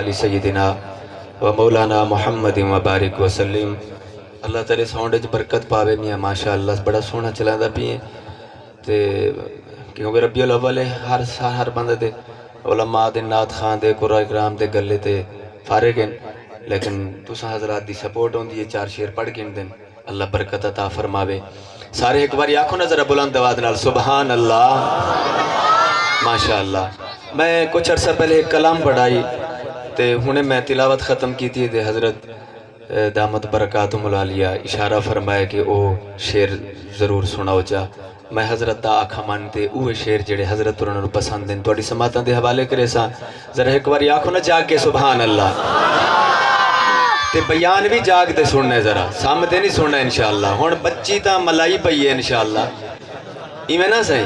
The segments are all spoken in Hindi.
आलि सय्यदिना व मौलाना मुहम्मद व बारिक वसल्लम। अल्लाह तेरे साउंड च बरकत पावे मियाँ माशाअल्लाह बड़ा सोहना चलांदा पिए ते क्योंकि रबीउल अव्वल है हर बंदे दे उलमा दे नात खान दे कुरान इकराम दे गले ते फारिग हैं लेकिन तुसा हजरात दी सपोर्ट होंदी है चार शेर पढ़ के दिन अल्लाह बरकत अता फरमावे। सारे एक बार आखो ना जरा बुलंद आवाज़ नाल सुबहान अल्लाह माशाअल्लाह। मैं कुछ अरसा पहले एक कलाम पढ़ाई तो हुणे मैं तिलावत ख़त्म की थी हज़रत दामद बरकातुहुल आलिया इशारा फरमाया कि वो शेर ज़रूर सुनाओ जा। मैं हज़रत का आखा मानते उहे शेर जेड़े हज़रत उन्होंने पसंद हैं थोड़ी समातां दे हवाले करे सा जरा एक बार आखो ना जाग के सुबहान अल्लाह। ते बयान भी जाग ते सुनने जरा सामते नहीं सुनना इंशाअल्लाह। हुण बच्ची तो मलाई पई है इंशाअल्लाह इवें ना सही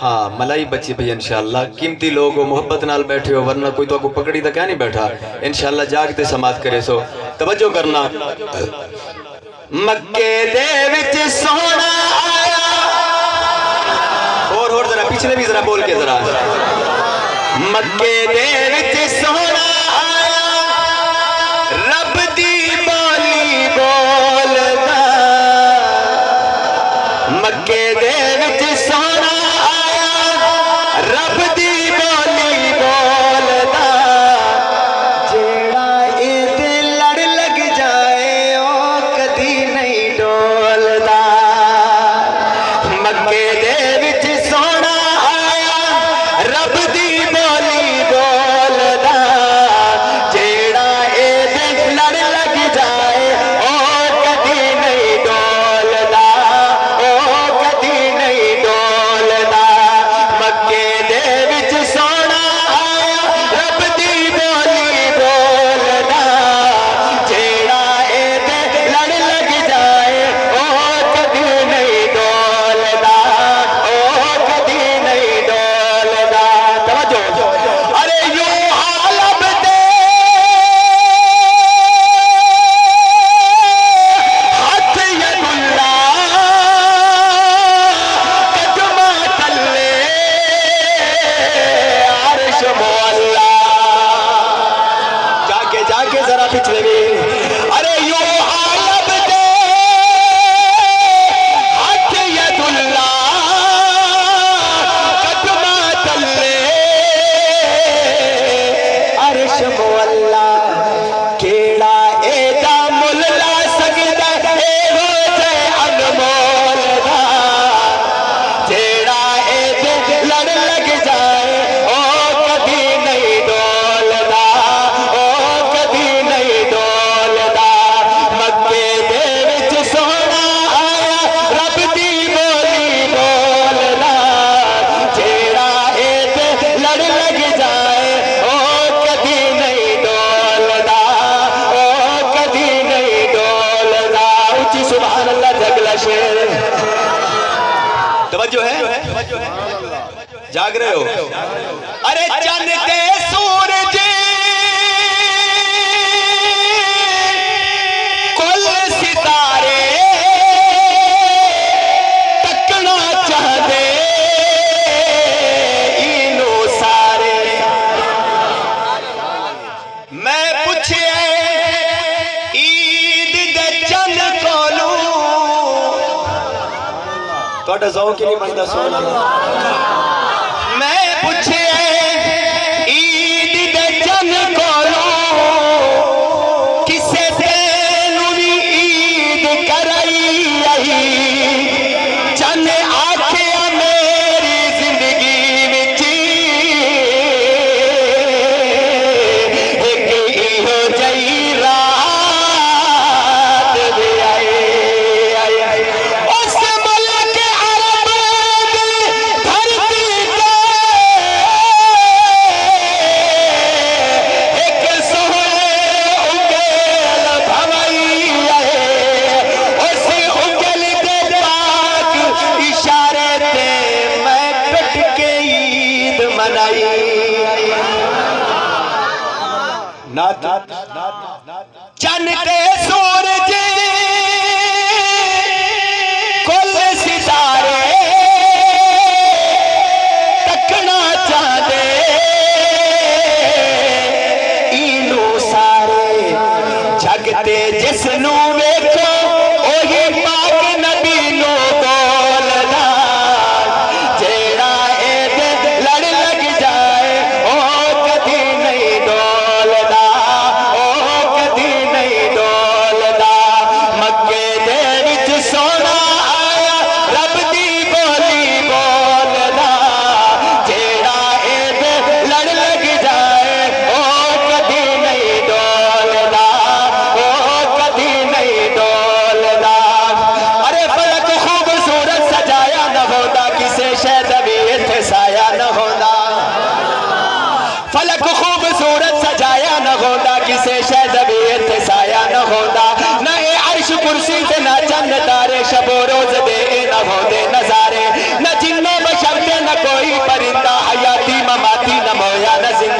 हाँ मलाई बच्ची पई इंशाअल्लाह। कीमती लोग हो मोहब्बत नाल बैठे हो वरना कोई तो आपको पकड़ी तो क्या नहीं बैठा इंशाअल्लाह जागते समात करे सो तवज्जो करना। मक्के दे विच सोना आया और जरा पिछले भी जरा बोल के जरा मक्के दे विच सोना आया रब दी बोली बोलदा मक्के दे विच सोना रब दी बोली बोलदा जेड़ा इहदे लड़ लग जाए ओ कदी नहीं डोलदा। मक्के दे विच सोना आया रब दी बोली बोलदा जेड़ा इहदे लड़ लग जाए ओ कदी नहीं डोलदा ओ कदी नहीं डोलदा। मक्के दे विच सोना आया रब दी बोली बोलदा जेड़ा इहदे लड़ लग जाए ओ कदी नहीं डोलदा ओ कदी नहीं डोलदा। तवज्जो अरे यूं आलम दे हथ यदुल्ला कदमा तल्ले अर्श मौला जाके जरा पिछले भी अरे यूं आलम दे हथ यदुल्ला कदमा तल्ले अर्श मौला केड़ा एदा मुल ला सकदा एहो जे अनमोल दा जेड़ा एदे लड़ लग जाए ओ कदी नहीं डोलदा ओ कदी नहीं डोलदा। मक्के दे विच सोना आया रब दी बोली बोलदा जेड़ा एदे लड़ लग जाए ओ कदी नहीं डोलदा ओ कदी नहीं डोलदा। ऊंची सुभान अल्लाह जगला शेर तवज्जो है जाग रहे हो। अरे चंद ते सूरज कुल सितारे तकना चाहते इनो सारे मैं पूछे ईद दे चंद कोलू थोड़ा ज़ौक़ नहीं बनता सोना। मैं पूछे ईद दे चंद कोलू किसे तेनू भी ईद कराई आई चंद आखिया मेरी जिंदगी विच एक इहो जई रात भी आई उस मुल्क अरब दी धरती ते चन ते सूरज कुल सितारे तकना चाहते ते जिसनू वेखो ओही पाक नबी नो बोलदा जेड़ा एदे लड़ लग जाए ओ कदी नहीं डोलदा ओ कदी नहीं डोलदा मक्के दे विच सोना आया रब दी बोली बोलदा जेड़ा एदे लड़ लग जाए ओ कदी नहीं डोलदा ओ कदी नहीं डोलदा अरे फलक खूबसूरत सजाया न होता किसे शायद भी इत्थे साया न होता फलक खूबसूरत सजाया न होता किसे शायद भी इत्थे साया न होता न ये अर्श कुर्सी ते न चंद तारे शबो रोज दे न होते नजारे न जिन्नो बशर ते न कोई परिंदा हयाती ममाती न मोया न जिंदा